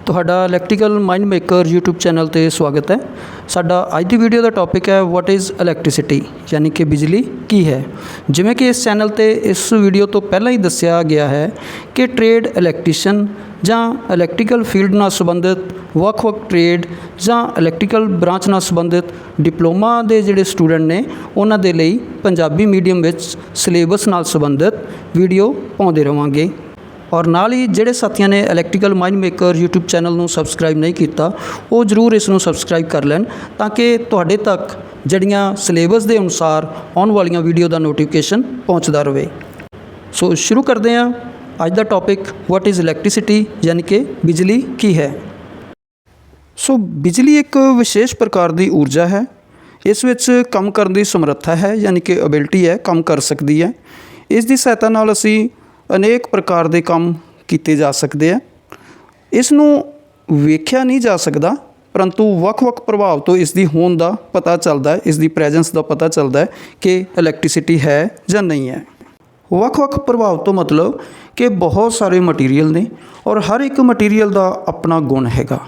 ਤੁਹਾਡਾ electrical mind maker YouTube channel ਤੇ ਸਵਾਗਤ ਹੈ। ਸਾਡਾ ਅੱਜ ਦੀ ਵੀਡੀਓ ਦਾ ਟੌਪਿਕ ਹੈ ਵਾਟ ਇਜ਼ ਇਲੈਕਟ੍ਰਿਸਿਟੀ, ਯਾਨੀ ਕਿ ਬਿਜਲੀ ਕੀ ਹੈ। ਜਿਵੇਂ ਕਿ ਇਸ ਚੈਨਲ ਤੇ ਇਸ ਵੀਡੀਓ ਤੋਂ ਪਹਿਲਾਂ ਹੀ ਦੱਸਿਆ ਗਿਆ ਹੈ ਕਿ ਟ੍ਰੇਡ ਇਲੈਕਟ੍ਰੀਸ਼ੀਅਨ ਜਾਂ ਇਲੈਕਟ੍ਰੀਕਲ ਫੀਲਡ ਨਾਲ ਸੰਬੰਧਿਤ ਵੱਖ-ਵੱਖ ਟ੍ਰੇਡ ਜਾਂ ਇਲੈਕਟ੍ਰੀਕਲ ਬ੍ਰਾਂਚ ਨਾਲ ਸੰਬੰਧਿਤ ਡਿਪਲੋਮਾ ਦੇ ਜਿਹੜੇ ਸਟੂਡੈਂਟ ਨੇ ਉਹਨਾਂ ਦੇ ਲਈ ਪੰਜਾਬੀ ਮੀਡੀਅਮ ਵਿੱਚ ਸਿਲੇਬਸ ਨਾਲ ਸੰਬੰਧਿਤ ਵੀਡੀਓ ਪਾਉਂਦੇ ਰਹਾਂਗੇ। और नाल ही ਜਿਹੜੇ ਸਾਥੀਆਂ ਨੇ electrical mind maker YouTube channel ਨੂੰ ਸਬਸਕ੍ਰਾਈਬ ਨਹੀਂ ਕੀਤਾ ਉਹ ਜ਼ਰੂਰ ਇਸ ਨੂੰ ਸਬਸਕ੍ਰਾਈਬ ਕਰ ਲੈਣ ਤਾਂ ਕਿ ਤੁਹਾਡੇ ਤੱਕ ਜਿਹੜੀਆਂ ਸਿਲੇਬਸ ਦੇ ਅਨੁਸਾਰ ਆਉਣ ਵਾਲੀਆਂ ਵੀਡੀਓ ਦਾ ਨੋਟੀਫਿਕੇਸ਼ਨ ਪਹੁੰਚਦਾ ਰਹੇ। ਸੋ ਸ਼ੁਰੂ ਕਰਦੇ ਹਾਂ ਅੱਜ ਦਾ ਟੌਪਿਕ ਵਾਟ ਇਜ਼ ਇਲੈਕਟ੍ਰਿਸਿਟੀ, ਯਾਨੀ ਕਿ ਬਿਜਲੀ ਕੀ ਹੈ। ਸੋ ਬਿਜਲੀ ਇੱਕ ਵਿਸ਼ੇਸ਼ ਪ੍ਰਕਾਰ ਦੀ ਊਰਜਾ ਹੈ। ਇਸ ਵਿੱਚ ਕੰਮ ਕਰਨ ਦੀ ਸਮਰੱਥਾ ਹੈ, ਯਾਨੀ ਕਿ ਐਬਿਲਿਟੀ ਹੈ, ਕੰਮ ਕਰ ਸਕਦੀ ਹੈ। ਇਸ ਦੀ ਸਹਾਇਤਾ ਨਾਲ ਅਸੀਂ ਅਨੇਕ ਪ੍ਰਕਾਰ ਦੇ ਕੰਮ ਕੀਤੇ ਜਾ ਸਕਦੇ ਆ। ਇਸ ਨੂੰ ਵੇਖਿਆ ਨਹੀਂ ਜਾ ਸਕਦਾ, ਪਰੰਤੂ ਵੱਖ-ਵੱਖ ਪ੍ਰਭਾਵ ਤੋਂ ਇਸ ਦੀ ਹੋਂਦ ਦਾ ਪਤਾ ਚੱਲਦਾ ਹੈ, ਇਸ ਦੀ ਪ੍ਰੈਜੈਂਸ ਦਾ ਪਤਾ ਚੱਲਦਾ ਹੈ ਕਿ ਇਲੈਕਟ੍ਰਿਸਿਟੀ ਹੈ ਜਾਂ ਨਹੀਂ ਹੈ। ਵੱਖ-ਵੱਖ ਪ੍ਰਭਾਵ ਤੋਂ ਮਤਲਬ ਕਿ ਬਹੁਤ ਸਾਰੇ ਮਟੀਰੀਅਲ ਨੇ ਔਰ ਹਰ ਇੱਕ ਮਟੀਰੀਅਲ ਦਾ ਆਪਣਾ ਗੁਣ ਹੈਗਾ।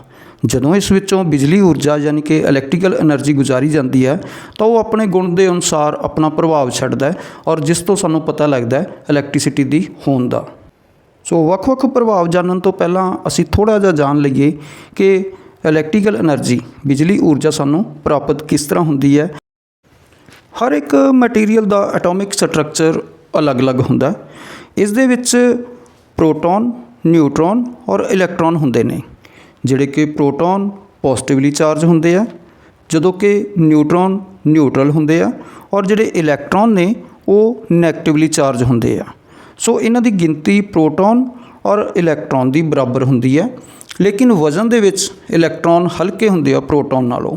ਜਦੋਂ ਇਸ ਵਿੱਚੋਂ ਬਿਜਲੀ ਊਰਜਾ ਯਾਨੀ ਕਿ ਇਲੈਕਟ੍ਰੀਕਲ ਐਨਰਜੀ ਗੁਜ਼ਾਰੀ ਜਾਂਦੀ ਹੈ ਤਾਂ ਉਹ ਆਪਣੇ ਗੁਣ ਦੇ ਅਨੁਸਾਰ ਆਪਣਾ ਪ੍ਰਭਾਵ ਛੱਡਦਾ ਹੈ ਔਰ ਜਿਸ ਤੋਂ ਸਾਨੂੰ ਪਤਾ ਲੱਗਦਾ ਹੈ ਇਲੈਕਟ੍ਰਿਸਿਟੀ ਦੀ ਹੋਂਦ ਦਾ। ਸੋ ਵੱਖ-ਵੱਖ ਪ੍ਰਭਾਵ ਜਾਣਨ ਤੋਂ ਪਹਿਲਾਂ ਅਸੀਂ ਥੋੜ੍ਹਾ ਜਿਹਾ ਜਾਣ ਲਈਏ ਕਿ ਇਲੈਕਟ੍ਰੀਕਲ ਐਨਰਜੀ ਬਿਜਲੀ ਊਰਜਾ ਸਾਨੂੰ ਪ੍ਰਾਪਤ ਕਿਸ ਤਰ੍ਹਾਂ ਹੁੰਦੀ ਹੈ। ਹਰ ਇੱਕ ਮਟੀਰੀਅਲ ਦਾ ਐਟੋਮਿਕ ਸਟਰਕਚਰ ਅਲੱਗ-ਅਲੱਗ ਹੁੰਦਾ। ਇਸ ਦੇ ਵਿੱਚ ਪ੍ਰੋਟੋਨ, ਨਿਊਟਰੋਨ ਔਰ ਇਲੈਕਟ੍ਰੋਨ ਹੁੰਦੇ ਨੇ। ਜਿਹੜੇ ਕਿ ਪ੍ਰੋਟੋਨ ਪੋਜ਼ਿਟਿਵਲੀ ਚਾਰਜ ਹੁੰਦੇ ਆ, ਜਦੋਂ ਕਿ ਨਿਊਟਰੋਨ ਨਿਊਟਰਲ ਹੁੰਦੇ ਆ ਔਰ ਜਿਹੜੇ ਇਲੈਕਟ੍ਰੋਨ ਨੇ ਉਹ ਨੈਗੇਟਿਵਲੀ ਚਾਰਜ ਹੁੰਦੇ ਆ। ਸੋ ਇਹਨਾਂ ਦੀ ਗਿਣਤੀ ਪ੍ਰੋਟੋਨ ਔਰ ਇਲੈਕਟ੍ਰੋਨ ਦੀ ਬਰਾਬਰ ਹੁੰਦੀ ਹੈ, ਲੇਕਿਨ ਵਜ਼ਨ ਦੇ ਵਿੱਚ ਇਲੈਕਟ੍ਰੋਨ ਹਲਕੇ ਹੁੰਦੇ ਆ ਪ੍ਰੋਟੋਨ ਨਾਲੋਂ।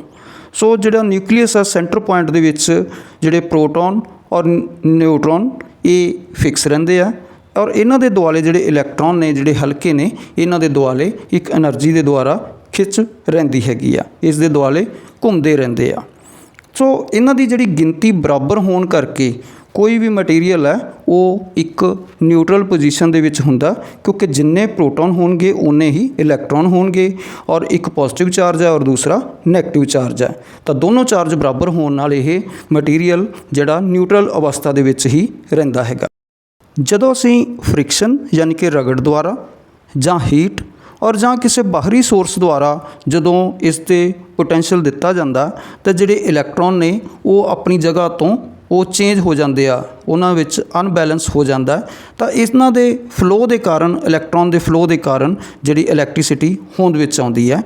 ਸੋ ਜਿਹੜਾ ਨਿਊਕਲੀਅਸ ਆ ਸੈਂਟਰ ਪੁਆਇੰਟ ਦੇ ਵਿੱਚ ਜਿਹੜੇ ਪ੍ਰੋਟੋਨ ਔਰ ਨਿਊਟਰੋਨ ਇਹ ਫਿਕਸ ਰਹਿੰਦੇ ਆ ਔਰ ਇਹਨਾਂ ਦੇ ਦੁਆਲੇ ਜਿਹੜੇ ਇਲੈਕਟ੍ਰੋਨ ਨੇ ਜਿਹੜੇ ਹਲਕੇ ਨੇ ਇਹਨਾਂ ਦੇ ਦੁਆਲੇ ਇੱਕ ਐਨਰਜੀ ਦੇ ਦੁਆਰਾ ਖਿੱਚ ਰਹਿੰਦੀ ਹੈਗੀ ਆ, ਇਸ ਦੇ ਦੁਆਲੇ ਘੁੰਮਦੇ ਰਹਿੰਦੇ ਆ। ਸੋ ਇਹਨਾਂ ਦੀ ਜਿਹੜੀ ਗਿਣਤੀ ਬਰਾਬਰ ਹੋਣ ਕਰਕੇ ਕੋਈ ਵੀ ਮਟੀਰੀਅਲ ਹੈ ਉਹ ਇੱਕ ਨਿਊਟਰਲ ਪੋਜੀਸ਼ਨ ਦੇ ਵਿੱਚ ਹੁੰਦਾ, ਕਿਉਂਕਿ ਜਿੰਨੇ ਪ੍ਰੋਟੋਨ ਹੋਣਗੇ ਉਨੇ ਹੀ ਇਲੈਕਟ੍ਰੋਨ ਹੋਣਗੇ ਔਰ ਇੱਕ ਪੋਜ਼ਿਟਿਵ ਚਾਰਜ ਹੈ ਔਰ ਦੂਸਰਾ ਨੈਗੇਟਿਵ ਚਾਰਜ ਹੈ। ਤਾਂ ਦੋਨੋਂ ਚਾਰਜ ਬਰਾਬਰ ਹੋਣ ਨਾਲ ਇਹ ਮਟੀਰੀਅਲ ਜਿਹੜਾ ਨਿਊਟਰਲ ਅਵਸਥਾ ਦੇ ਵਿੱਚ ਹੀ ਰਹਿੰਦਾ ਹੈਗਾ। ਜਦੋਂ ਅਸੀਂ ਫ੍ਰਿਕਸ਼ਨ ਯਾਨੀ ਕਿ ਰਗੜ ਦੁਆਰਾ ਜਾਂ ਹੀਟ ਔਰ ਜਾਂ ਕਿਸੇ ਬਾਹਰੀ ਸੋਰਸ ਦੁਆਰਾ ਜਦੋਂ ਇਸ 'ਤੇ ਪੋਟੈਂਸ਼ੀਅਲ ਦਿੱਤਾ ਜਾਂਦਾ ਤਾਂ ਜਿਹੜੇ ਇਲੈਕਟ੍ਰੋਨ ਨੇ ਉਹ ਆਪਣੀ ਜਗ੍ਹਾ ਤੋਂ ਉਹ ਚੇਂਜ ਹੋ ਜਾਂਦੇ ਆ, ਉਹਨਾਂ ਵਿੱਚ ਅਨਬੈਲੈਂਸ ਹੋ ਜਾਂਦਾ। ਤਾਂ ਇਹਨਾਂ ਦੇ ਫਲੋ ਦੇ ਕਾਰਨ, ਇਲੈਕਟ੍ਰੋਨ ਦੇ ਫਲੋ ਦੇ ਕਾਰਨ ਜਿਹੜੀ ਇਲੈਕਟ੍ਰੀਸਿਟੀ ਹੋਂਦ ਵਿੱਚ ਆਉਂਦੀ ਹੈ।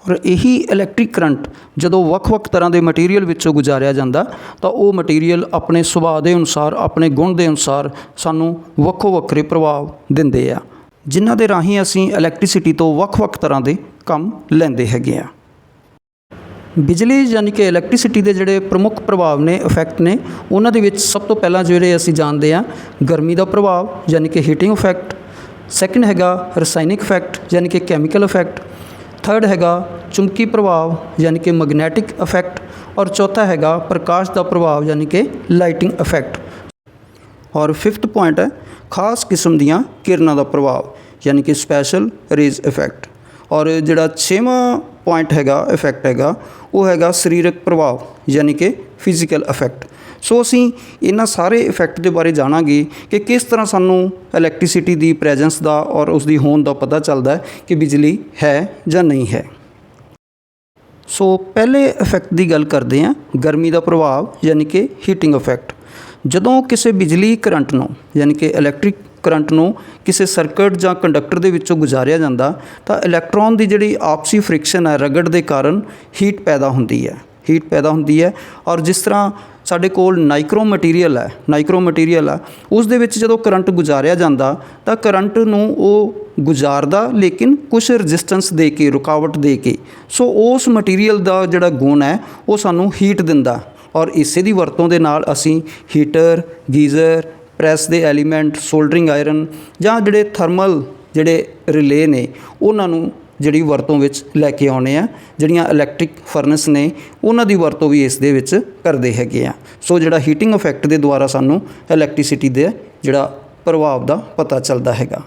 ਔਰ ਇਹੀ ਇਲੈਕਟ੍ਰਿਕ ਕਰੰਟ ਜਦੋਂ ਵੱਖ-ਵੱਖ ਤਰ੍ਹਾਂ ਦੇ ਮਟੀਰੀਅਲ ਵਿੱਚੋਂ ਗੁਜ਼ਾਰਿਆ ਜਾਂਦਾ ਤਾਂ ਉਹ ਮਟੀਰੀਅਲ ਆਪਣੇ ਸੁਭਾਅ ਦੇ ਅਨੁਸਾਰ, ਆਪਣੇ ਗੁਣ ਦੇ ਅਨੁਸਾਰ ਸਾਨੂੰ ਵੱਖੋ-ਵੱਖਰੇ ਪ੍ਰਭਾਵ ਦਿੰਦੇ ਆ, ਜਿਨ੍ਹਾਂ ਦੇ ਰਾਹੀਂ ਅਸੀਂ ਇਲੈਕਟ੍ਰੀਸਿਟੀ ਤੋਂ ਵੱਖ-ਵੱਖ ਤਰ੍ਹਾਂ ਦੇ ਕੰਮ ਲੈਂਦੇ ਹੈਗੇ ਆ। ਬਿਜਲੀ ਯਾਨੀ ਕਿ ਇਲੈਕਟ੍ਰੀਸਿਟੀ ਦੇ ਜਿਹੜੇ ਪ੍ਰਮੁੱਖ ਪ੍ਰਭਾਵ ਨੇ, ਇਫੈਕਟ ਨੇ, ਉਹਨਾਂ ਦੇ ਵਿੱਚ ਸਭ ਤੋਂ ਪਹਿਲਾਂ ਜਿਹੜੇ ਅਸੀਂ ਜਾਣਦੇ ਹਾਂ ਗਰਮੀ ਦਾ ਪ੍ਰਭਾਵ ਯਾਨੀ ਕਿ ਹੀਟਿੰਗ ਇਫੈਕਟ। ਸੈਕਿੰਡ ਹੈਗਾ ਰਸਾਇਣਿਕ ਇਫੈਕਟ ਯਾਨੀ ਕਿ ਕੈਮੀਕਲ ਇਫੈਕਟ। ਥਰਡ ਹੈਗਾ ਚੁੰਬਕੀ ਪ੍ਰਭਾਵ ਯਾਨੀ ਕਿ ਮੈਗਨੈਟਿਕ ਇਫੈਕਟ। ਔਰ ਚੌਥਾ ਹੈਗਾ ਪ੍ਰਕਾਸ਼ ਦਾ ਪ੍ਰਭਾਵ ਯਾਨੀ ਕਿ ਲਾਈਟਿੰਗ ਇਫੈਕਟ। ਔਰ ਫਿਫਥ ਪੁਆਇੰਟ ਹੈ ਖਾਸ ਕਿਸਮ ਦੀਆਂ ਕਿਰਨਾਂ ਦਾ ਪ੍ਰਭਾਵ ਯਾਨੀ ਕਿ ਸਪੈਸ਼ਲ ਰੇਜ਼ ਇਫੈਕਟ। ਔਰ ਜਿਹੜਾ ਛੇਵਾਂ ਪੁਆਇੰਟ ਹੈਗਾ, ਇਫੈਕਟ ਹੈਗਾ, ਉਹ ਹੈਗਾ ਸਰੀਰਕ ਪ੍ਰਭਾਵ ਯਾਨੀ ਕਿ ਫਿਜ਼ੀਕਲ ਇਫੈਕਟ। ਸੋ ਅਸੀਂ ਇਹਨਾਂ ਸਾਰੇ ਇਫੈਕਟ ਦੇ ਬਾਰੇ ਜਾਣਾਂਗੇ ਕਿ ਕਿਸ ਤਰ੍ਹਾਂ ਸਾਨੂੰ ਇਲੈਕਟ੍ਰੀਸਿਟੀ ਦੀ ਪ੍ਰੈਜੈਂਸ ਦਾ ਔਰ ਉਸ ਦੀ ਹੋਂਦ ਦਾ ਪਤਾ ਚੱਲਦਾ ਹੈ ਕਿ ਬਿਜਲੀ ਹੈ ਜਾਂ ਨਹੀਂ ਹੈ। ਸੋ ਪਹਿਲੇ ਇਫੈਕਟ ਦੀ ਗੱਲ ਕਰਦੇ ਹਾਂ, ਗਰਮੀ ਦਾ ਪ੍ਰਭਾਵ ਯਾਨੀ ਕਿ ਹੀਟਿੰਗ ਇਫੈਕਟ। ਜਦੋਂ ਕਿਸੇ ਬਿਜਲੀ ਕਰੰਟ ਨੂੰ ਯਾਨੀ ਕਿ ਇਲੈਕਟ੍ਰਿਕ ਕਰੰਟ ਨੂੰ ਕਿਸੇ ਸਰਕਟ ਜਾਂ ਕੰਡਕਟਰ ਦੇ ਵਿੱਚੋਂ ਗੁਜ਼ਾਰਿਆ ਜਾਂਦਾ ਤਾਂ ਇਲੈਕਟ੍ਰੋਨ ਦੀ ਜਿਹੜੀ ਆਪਸੀ ਫ੍ਰਿਕਸ਼ਨ ਹੈ, ਰਗੜ ਦੇ ਕਾਰਨ ਹੀਟ ਪੈਦਾ ਹੁੰਦੀ ਹੈ। ਔਰ ਜਿਸ ਤਰ੍ਹਾਂ ਸਾਡੇ ਕੋਲ ਨਾਈਕਰੋ ਮਟੀਰੀਅਲ ਹੈ, ਉਸ ਦੇ ਵਿੱਚ ਜਦੋਂ ਕਰੰਟ ਗੁਜ਼ਾਰਿਆ ਜਾਂਦਾ ਤਾਂ ਕਰੰਟ ਨੂੰ ਉਹ ਗੁਜ਼ਾਰਦਾ ਲੇਕਿਨ ਕੁਛ ਰਜਿਸਟੈਂਸ ਦੇ ਕੇ, ਰੁਕਾਵਟ ਦੇ ਕੇ। ਸੋ ਉਸ ਮਟੀਰੀਅਲ ਦਾ ਜਿਹੜਾ ਗੁਣ ਹੈ ਉਹ ਸਾਨੂੰ ਹੀਟ ਦਿੰਦਾ ਔਰ ਇਸੇ ਦੀ ਵਰਤੋਂ ਦੇ ਨਾਲ ਅਸੀਂ ਹੀਟਰ, ਗੀਜ਼ਰ, ਪ੍ਰੈਸ ਦੇ ਐਲੀਮੈਂਟ, ਸੋਲਡਰਿੰਗ ਆਇਰਨ ਜਾਂ ਜਿਹੜੇ ਥਰਮਲ ਜਿਹੜੇ ਰਿਲੇ ਨੇ ਉਹਨਾਂ ਨੂੰ ਜਿਹੜੀ ਵਰਤੋਂ ਵਿੱਚ ਲੈ ਕੇ ਆਉਂਦੇ ਆ। ਜਿਹੜੀਆਂ ਇਲੈਕਟ੍ਰਿਕ ਫਰਨੈਸ ਨੇ ਉਹਨਾਂ ਦੀ ਵਰਤੋਂ ਵੀ ਇਸ ਦੇ ਵਿੱਚ ਕਰਦੇ ਹੈਗੇ ਆ। ਸੋ ਜਿਹੜਾ ਹੀਟਿੰਗ ਇਫੈਕਟ ਦੇ ਦੁਆਰਾ ਸਾਨੂੰ ਇਲੈਕਟ੍ਰੀਸਿਟੀ ਦੇ ਜਿਹੜਾ ਪ੍ਰਭਾਵ ਦਾ ਪਤਾ ਚੱਲਦਾ ਹੈਗਾ।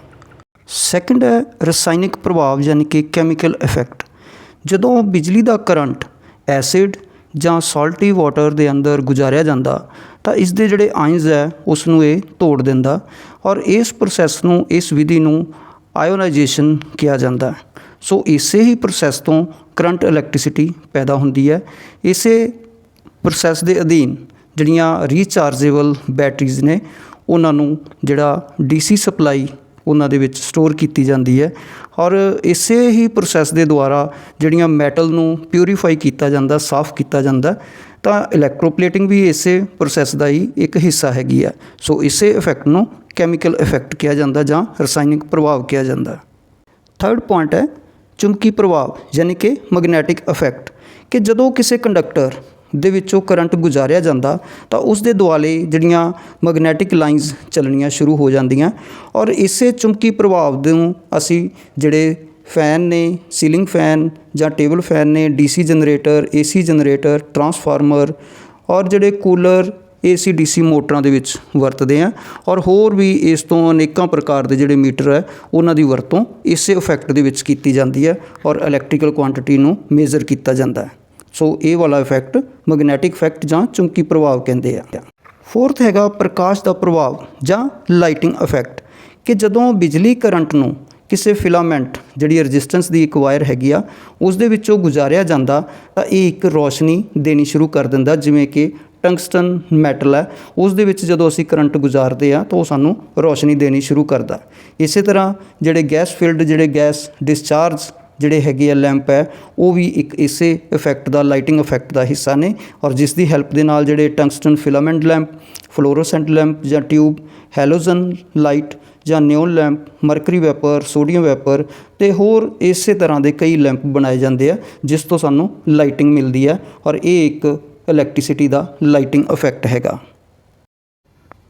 ਸੈਕੰਡ ਹੈ ਰਸਾਇਣਿਕ ਪ੍ਰਭਾਵ ਯਾਨੀ ਕਿ ਕੈਮੀਕਲ ਇਫੈਕਟ। ਜਦੋਂ ਬਿਜਲੀ ਦਾ ਕਰੰਟ ਐਸਿਡ ਜਾਂ ਸਾਲਟੀ ਵਾਟਰ ਦੇ ਅੰਦਰ ਗੁਜ਼ਾਰਿਆ ਜਾਂਦਾ ਤਾਂ ਇਸ ਦੇ ਜਿਹੜੇ ਆਇਨਸ ਹੈ ਉਸ ਨੂੰ ਇਹ ਤੋੜ ਦਿੰਦਾ ਔਰ ਇਸ ਪ੍ਰੋਸੈਸ ਨੂੰ, ਇਸ ਵਿਧੀ ਨੂੰ ਆਇਓਨਾਈਜੇਸ਼ਨ ਕਿਹਾ ਜਾਂਦਾ। ਸੋ ਇਸੇ ਹੀ ਪ੍ਰੋਸੈਸ ਤੋਂ ਕਰੰਟ ਇਲੈਕਟ੍ਰੀਸਿਟੀ ਪੈਦਾ ਹੁੰਦੀ ਹੈ। ਇਸੇ ਪ੍ਰੋਸੈਸ ਦੇ ਅਧੀਨ ਜਿਹੜੀਆਂ ਰੀਚਾਰਜੇਬਲ ਬੈਟਰੀਜ਼ ਨੇ ਉਹਨਾਂ ਨੂੰ ਜਿਹੜਾ DC ਸਪਲਾਈ ਉਹਨਾਂ ਦੇ ਵਿੱਚ ਸਟੋਰ ਕੀਤੀ ਜਾਂਦੀ ਹੈ ਔਰ ਇਸੇ ਹੀ ਪ੍ਰੋਸੈਸ ਦੇ ਦੁਆਰਾ ਜਿਹੜੀਆਂ ਮੈਟਲ ਨੂੰ ਪਿਊਰੀਫਾਈ ਕੀਤਾ ਜਾਂਦਾ, ਸਾਫ਼ ਕੀਤਾ ਜਾਂਦਾ। ਤਾਂ ਇਲੈਕਟ੍ਰੋਪਲੇਟਿੰਗ ਵੀ ਇਸੇ ਪ੍ਰੋਸੈਸ ਦਾ ਹੀ ਇੱਕ ਹਿੱਸਾ ਹੈਗੀ ਹੈ। ਸੋ ਇਸੇ ਇਫੈਕਟ ਨੂੰ ਕੈਮੀਕਲ ਇਫੈਕਟ ਕਿਹਾ ਜਾਂਦਾ ਜਾਂ ਰਸਾਇਣਿਕ ਪ੍ਰਭਾਵ ਕਿਹਾ ਜਾਂਦਾ। ਥਰਡ ਪੁਆਇੰਟ ਹੈ ਚੁੰਬਕੀ ਪ੍ਰਭਾਵ ਯਾਨੀ ਕਿ ਮੈਗਨੈਟਿਕ ਇਫੈਕਟ, ਕਿ ਜਦੋਂ ਕਿਸੇ ਕੰਡਕਟਰ ਦੇ ਵਿੱਚੋਂ ਕਰੰਟ ਗੁਜ਼ਾਰਿਆ ਜਾਂਦਾ ਤਾਂ ਉਸ ਦੇ ਦੁਆਲੇ ਜਿਹੜੀਆਂ ਮੈਗਨੈਟਿਕ ਲਾਈਨਸ ਚੱਲਣੀਆਂ ਸ਼ੁਰੂ ਹੋ ਜਾਂਦੀਆਂ ਔਰ ਇਸੇ ਚੁੰਬਕੀ ਪ੍ਰਭਾਵ ਨੂੰ ਅਸੀਂ ਜਿਹੜੇ ਫੈਨ ਨੇ, ਸੀਲਿੰਗ ਫੈਨ ਜਾਂ ਟੇਬਲ ਫੈਨ ਨੇ, DC generator, AC generator, transformer ਔਰ ਜਿਹੜੇ ਕੂਲਰ, AC DC ਮੋਟਰਾਂ ਦੇ ਵਿੱਚ ਵਰਤਦੇ ਹਾਂ ਔਰ ਹੋਰ ਵੀ ਇਸ ਤੋਂ ਅਨੇਕਾਂ ਪ੍ਰਕਾਰ ਦੇ ਜਿਹੜੇ ਮੀਟਰ ਹੈ ਉਹਨਾਂ ਦੀ ਵਰਤੋਂ ਇਸੇ ਇਫੈਕਟ ਦੇ ਵਿੱਚ ਕੀਤੀ ਜਾਂਦੀ ਹੈ ਔਰ ਇਲੈਕਟ੍ਰੀਕਲ ਕੁਆਂਟਿਟੀ ਨੂੰ ਮੇਜ਼ਰ ਕੀਤਾ ਜਾਂਦਾ ਹੈ। ਸੋ ਇਹ ਵਾਲਾ ਇਫੈਕਟ ਮੈਗਨੈਟਿਕ ਇਫੈਕਟ ਜਾਂ ਚੁੰਬਕੀ ਪ੍ਰਭਾਵ ਕਹਿੰਦੇ ਆ। ਫੋਰਥ ਹੈਗਾ ਪ੍ਰਕਾਸ਼ ਦਾ ਪ੍ਰਭਾਵ ਜਾਂ ਲਾਈਟਿੰਗ ਇਫੈਕਟ, ਕਿ ਜਦੋਂ ਬਿਜਲੀ ਕਰੰਟ ਨੂੰ ਕਿਸੇ ਫਿਲਾਮੈਂਟ ਜਿਹੜੀ ਰੈਜ਼ਿਸਟੈਂਸ ਦੀ ਇੱਕ ਵਾਇਰ ਹੈਗੀ ਆ ਉਸ ਦੇ ਵਿੱਚੋਂ ਗੁਜ਼ਾਰਿਆ ਜਾਂਦਾ ਤਾਂ ਇਹ ਇੱਕ ਰੋਸ਼ਨੀ ਦੇਣੀ ਸ਼ੁਰੂ ਕਰ ਦਿੰਦਾ। ਜਿਵੇਂ ਕਿ ਟੰਗਸਟਨ ਮੈਟਲ ਹੈ, ਉਸ ਦੇ ਵਿੱਚ ਜਦੋਂ ਅਸੀਂ ਕਰੰਟ ਗੁਜ਼ਾਰਦੇ ਹਾਂ ਤਾਂ ਉਹ ਸਾਨੂੰ ਰੋਸ਼ਨੀ ਦੇਣੀ ਸ਼ੁਰੂ ਕਰਦਾ। ਇਸੇ ਤਰ੍ਹਾਂ ਜਿਹੜੇ ਗੈਸ ਫਿਲਡ, ਜਿਹੜੇ ਗੈਸ ਡਿਸਚਾਰਜ ਜਿਹੜੇ ਹੈਗੇ ਆ ਲੈਂਪ ਹੈ ਉਹ ਵੀ ਇੱਕ ਇਸੇ ਇਫੈਕਟ ਦਾ, ਲਾਈਟਿੰਗ ਇਫੈਕਟ ਦਾ ਹਿੱਸਾ ਨੇ ਔਰ ਜਿਸ ਦੀ ਹੈਲਪ ਦੇ ਨਾਲ ਜਿਹੜੇ tungsten filament lamp, fluorescent lamp ਜਾਂ ਟਿਊਬ, ਹੈਲੋਜਨ ਲਾਈਟ ਜਾਂ neon lamp, mercury vapour, sodium vapour ਅਤੇ ਹੋਰ ਇਸੇ ਤਰ੍ਹਾਂ ਦੇ ਕਈ ਲੈਂਪ ਬਣਾਏ ਜਾਂਦੇ ਆ ਜਿਸ ਤੋਂ ਸਾਨੂੰ ਲਾਈਟਿੰਗ ਮਿਲਦੀ ਹੈ ਔਰ ਇਹ ਇੱਕ ਇਲੈਕਟ੍ਰੀਸਿਟੀ ਦਾ ਲਾਈਟਿੰਗ ਇਫੈਕਟ ਹੈਗਾ।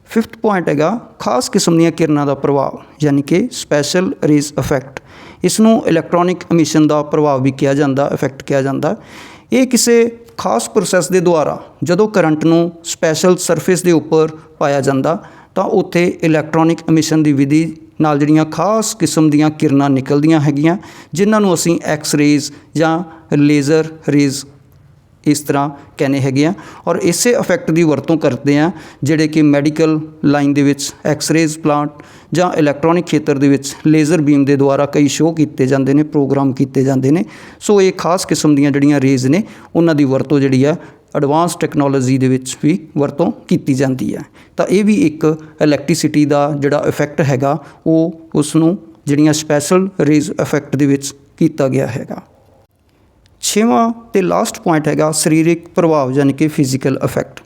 ਫਿਫਥ ਪੁਆਇੰਟ ਹੈਗਾ ਖਾਸ ਕਿਸਮ ਦੀਆਂ ਕਿਰਨਾਂ ਦਾ ਪ੍ਰਭਾਵ ਯਾਨੀ ਕਿ ਸਪੈਸ਼ਲ ਰੇਜ਼ ਇਫੈਕਟ। ਇਸ ਨੂੰ ਇਲੈਕਟ੍ਰੋਨਿਕ ਐਮਿਸ਼ਨ ਦਾ ਪ੍ਰਭਾਵ ਵੀ ਕਿਹਾ ਜਾਂਦਾ, ਇਫੈਕਟ ਕਿਹਾ ਜਾਂਦਾ। ਇਹ ਕਿਸੇ ਖਾਸ ਪ੍ਰੋਸੈਸ ਦੇ ਦੁਆਰਾ ਜਦੋਂ ਕਰੰਟ ਨੂੰ ਸਪੈਸ਼ਲ ਸਰਫੇਸ ਦੇ ਉੱਪਰ ਪਾਇਆ ਜਾਂਦਾ ਤਾਂ ਉੱਥੇ ਇਲੈਕਟ੍ਰੋਨਿਕ ਐਮਿਸ਼ਨ ਦੀ ਵਿਧੀ ਨਾਲ ਜਿਹੜੀਆਂ ਖਾਸ ਕਿਸਮ ਦੀਆਂ ਕਿਰਨਾਂ ਨਿਕਲਦੀਆਂ ਹੈਗੀਆਂ ਜਿਨ੍ਹਾਂ ਨੂੰ ਅਸੀਂ ਐਕਸ-ਰੇਜ਼ ਜਾਂ ਲੇਜ਼ਰ ਰੇਜ਼ ਇਸ ਤਰ੍ਹਾਂ ਕਹਿੰਦੇ ਹੈਗੇ ਆ ਔਰ ਇਸੇ ਇਫੈਕਟ ਦੀ ਵਰਤੋਂ ਕਰਦੇ ਆ ਜਿਹੜੇ ਕਿ ਮੈਡੀਕਲ ਲਾਈਨ ਦੇ ਵਿੱਚ ਐਕਸ-ਰੇਜ਼ ਪਲਾਂਟ ਜਾਂ ਇਲੈਕਟ੍ਰੋਨਿਕ ਖੇਤਰ ਦੇ ਵਿੱਚ ਲੇਜ਼ਰ ਬੀਮ ਦੇ ਦੁਆਰਾ ਕਈ ਸ਼ੋਅ ਕੀਤੇ ਜਾਂਦੇ ਨੇ, ਪ੍ਰੋਗਰਾਮ ਕੀਤੇ ਜਾਂਦੇ ਨੇ। ਸੋ ਇਹ ਖਾਸ ਕਿਸਮ ਦੀਆਂ ਜਿਹੜੀਆਂ ਰੇਜ਼ ਨੇ ਉਹਨਾਂ ਦੀ ਵਰਤੋਂ ਜਿਹੜੀ ਆ ਐਡਵਾਂਸ ਟੈਕਨੋਲੋਜੀ ਦੇ ਵਿੱਚ ਵੀ ਵਰਤੋਂ ਕੀਤੀ ਜਾਂਦੀ ਹੈ। ਤਾਂ ਇਹ ਵੀ ਇੱਕ ਇਲੈਕਟ੍ਰੀਸਿਟੀ ਦਾ ਜਿਹੜਾ ਇਫੈਕਟ ਹੈਗਾ ਉਹ ਉਸ ਨੂੰ ਜਿਹੜੀਆਂ ਸਪੈਸ਼ਲ ਰੇਜ਼ ਇਫੈਕਟ ਦੇ ਵਿੱਚ ਕੀਤਾ ਗਿਆ ਹੈਗਾ। ਛੇਵਾਂ ਅਤੇ ਲਾਸਟ ਪੁਆਇੰਟ ਹੈਗਾ ਸਰੀਰਕ ਪ੍ਰਭਾਵ ਯਾਨੀ ਕਿ ਫਿਜ਼ੀਕਲ ਇਫੈਕਟ।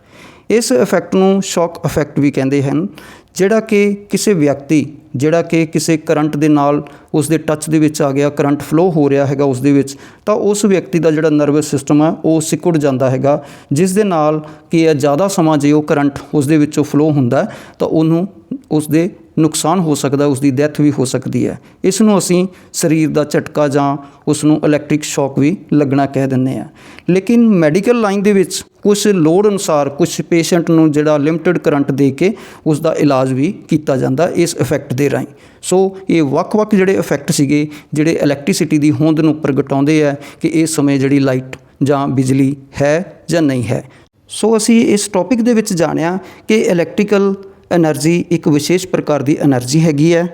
ਇਸ ਇਫੈਕਟ ਨੂੰ ਸ਼ੌਕ ਇਫੈਕਟ ਵੀ ਕਹਿੰਦੇ ਹਨ, ਜਿਹੜਾ ਕਿ ਕਿਸੇ ਵਿਅਕਤੀ ਜਿਹੜਾ ਕਿ ਕਿਸੇ ਕਰੰਟ ਦੇ ਨਾਲ ਉਸ ਦੇ ਟੱਚ ਦੇ ਵਿੱਚ ਆ ਗਿਆ, ਕਰੰਟ ਫਲੋ ਹੋ ਰਿਹਾ ਹੈਗਾ ਉਸ ਦੇ ਵਿੱਚ, ਤਾਂ ਉਸ ਵਿਅਕਤੀ ਦਾ ਜਿਹੜਾ ਨਰਵਸ ਸਿਸਟਮ ਹੈ ਉਹ ਸਿकुड़ ਜਾਂਦਾ ਹੈਗਾ ਜਿਸ ਦੇ ਨਾਲ ਕਿ ਜ਼ਿਆਦਾ ਸਮਾਂ ਜੇ ਉਹ ਕਰੰਟ ਉਸ ਦੇ ਵਿੱਚੋਂ ਫਲੋ ਹੁੰਦਾ ਤਾਂ ਉਹਨੂੰ ਉਸ ਦੇ ਨੁਕਸਾਨ ਹੋ ਸਕਦਾ, ਉਸ ਦੀ ਡੈਥ ਵੀ ਹੋ ਸਕਦੀ ਹੈ। ਇਸ ਨੂੰ ਅਸੀਂ ਸਰੀਰ ਦਾ ਝਟਕਾ ਜਾਂ ਉਸ ਨੂੰ ਇਲੈਕਟ੍ਰਿਕ ਸ਼ੌਕ ਵੀ ਲੱਗਣਾ ਕਹਿ ਦਿੰਦੇ ਹਾਂ। ਲੇਕਿਨ ਮੈਡੀਕਲ ਲਾਈਨ ਦੇ ਵਿੱਚ ਕੁਛ ਲੋੜ ਅਨੁਸਾਰ ਕੁਛ ਪੇਸ਼ੈਂਟ ਨੂੰ ਜਿਹੜਾ ਲਿਮਟਿਡ ਕਰੰਟ ਦੇ ਕੇ ਉਸ ਦਾ ਇਲਾਜ ਵੀ ਕੀਤਾ ਜਾਂਦਾ ਇਸ ਇਫੈਕਟ ਦੇ ਰਾਹੀਂ। ਸੋ ਇਹ ਵੱਖ-ਵੱਖ ਜਿਹੜੇ ਇਫੈਕਟ ਸੀਗੇ ਜਿਹੜੇ ਇਲੈਕਟ੍ਰੀਸਿਟੀ ਦੀ ਹੋਂਦ ਨੂੰ ਪ੍ਰਗਟਾਉਂਦੇ ਆ ਕਿ ਇਸ ਸਮੇਂ ਜਿਹੜੀ ਲਾਈਟ ਜਾਂ ਬਿਜਲੀ ਹੈ ਜਾਂ ਨਹੀਂ ਹੈ। ਸੋ ਅਸੀਂ ਇਸ ਟੌਪਿਕ ਦੇ ਵਿੱਚ ਜਾਣਿਆ ਕਿ ਇਲੈਕਟ੍ਰੀਕਲ ਐਨਰਜੀ ਇੱਕ ਵਿਸ਼ੇਸ਼ ਪ੍ਰਕਾਰ ਦੀ ਐਨਰਜੀ ਹੈਗੀ ਹੈ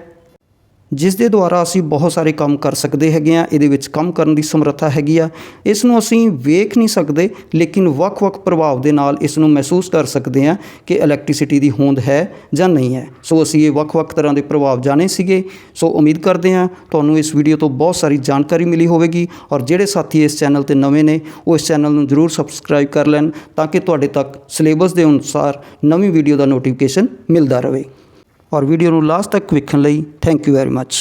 ਜਿਸ ਦੇ ਦੁਆਰਾ ਅਸੀਂ ਬਹੁਤ ਸਾਰੇ ਕੰਮ ਕਰ ਸਕਦੇ ਹੈਗੇ ਹਾਂ। ਇਹਦੇ ਵਿੱਚ ਕੰਮ ਕਰਨ ਦੀ ਸਮਰੱਥਾ ਹੈਗੀ ਆ। ਇਸ ਨੂੰ ਅਸੀਂ ਵੇਖ ਨਹੀਂ ਸਕਦੇ ਲੇਕਿਨ ਵੱਖ-ਵੱਖ ਪ੍ਰਭਾਵ ਦੇ ਨਾਲ ਇਸ ਨੂੰ ਮਹਿਸੂਸ ਕਰ ਸਕਦੇ ਹਾਂ ਕਿ ਇਲੈਕਟ੍ਰੀਸਿਟੀ ਦੀ ਹੋਂਦ ਹੈ ਜਾਂ ਨਹੀਂ ਹੈ। ਸੋ ਅਸੀਂ ਇਹ ਵੱਖ-ਵੱਖ ਤਰ੍ਹਾਂ ਦੇ ਪ੍ਰਭਾਵ ਜਾਣੇ ਸੀਗੇ। ਸੋ ਉਮੀਦ ਕਰਦੇ ਹਾਂ ਤੁਹਾਨੂੰ ਇਸ ਵੀਡੀਓ ਤੋਂ ਬਹੁਤ ਸਾਰੀ ਜਾਣਕਾਰੀ ਮਿਲੀ ਹੋਵੇਗੀ ਔਰ ਜਿਹੜੇ ਸਾਥੀ ਇਸ ਚੈਨਲ 'ਤੇ ਨਵੇਂ ਨੇ ਉਹ ਇਸ ਚੈਨਲ ਨੂੰ ਜ਼ਰੂਰ ਸਬਸਕ੍ਰਾਈਬ ਕਰ ਲੈਣ ਤਾਂ ਕਿ ਤੁਹਾਡੇ ਤੱਕ ਸਿਲੇਬਸ ਦੇ ਅਨੁਸਾਰ ਨਵੀਂ ਵੀਡੀਓ ਦਾ ਨੋਟੀਫਿਕੇਸ਼ਨ ਮਿਲਦਾ ਰਹੇ। ਔਰ ਵੀਡੀਓ ਨੂੰ ਲਾਸਟ ਤੱਕ ਵੇਖਣ ਲਈ ਥੈਂਕ ਯੂ ਵੈਰੀ ਮੱਚ।